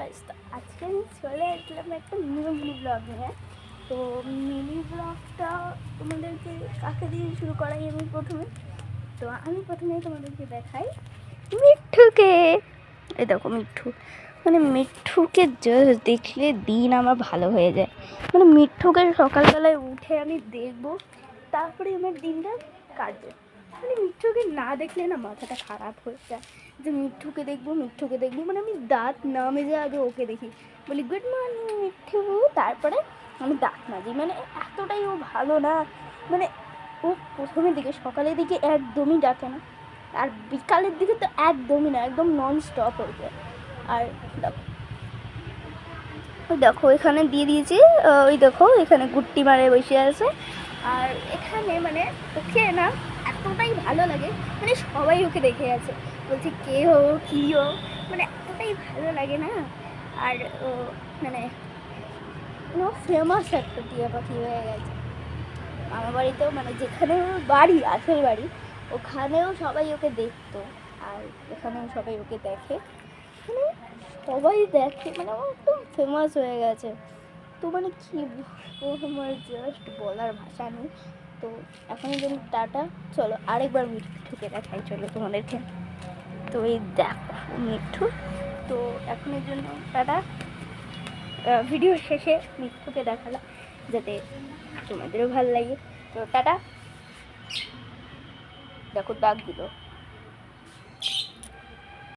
Guys, তো আজকে আমি চলে আসলাম একটা মিনি ব্লগ নিয়ে। তো মিনি ব্লগটা তোমাদেরকে কাকে দিয়ে শুরু করাই আমি প্রথমে। তো আমি প্রথমে তোমাদেরকে দেখাই মিঠুকে। এই দেখো মিঠু, মানে মিঠুকে জাস্ট দেখলে দিন আমার ভালো হয়ে যায়। মানে মিঠুকে সকালবেলায় উঠে আমি দেখবো, তারপরে আমার দিনটা কাটবে। মানে মিঠুকে না দেখলে না মাথাটা খারাপ হয়ে যায়, যে মিঠুকে দেখবো মিঠুকে দেখবো। মানে আমি দাঁত না মেজে আগে ওকে দেখি, বলি গুড মর্নিং মিঠু, তারপরে আমি দাঁত মাজি। মানে এতটাই ও ভালো না, মানে ও প্রথমের দিকে সকালের দিকে একদমই ডাকে না, আর বিকালের দিকে তো একদমই না, একদম নন স্টপ হয়ে যায়। আর দেখো, ওই দেখো এখানে দিয়ে দিয়েছি, ওই দেখো এখানে গুট্টি মারে বসে আছে। আর এখানে মানে ওকে না এতটাই ভালো লাগে, মানে সবাই ওকে দেখে আছে, বলছে কে হো কী হো, মানে এতটাই ভালো লাগে না। আর ও মানে ফেমাস একটা টিয়া পাখি হয়ে গেছে আমার বাড়িতেও, মানে যেখানে ওর বাড়ি আসল বাড়ি ওখানেও সবাই ওকে দেখতো, আর এখানেও সবাই ওকে দেখে, মানে সবাই দেখে, মানে ও একদম ফেমাস হয়ে গেছে। তো মানে কী বলবো, আমার জাস্ট বলার ভাষা নেই। তো এখনের জন্য টাটা, চলো আরেকবার মিঠুকে দেখাই, চলো তোমাদেরকে। তো এই দেখো মিঠু, তো এখনের জন্য টাটা। ভিডিও শেষে মিঠুকে দেখালাম যাতে তোমাদেরও ভালো লাগে। তো টাটা। দেখো ডাক দিল।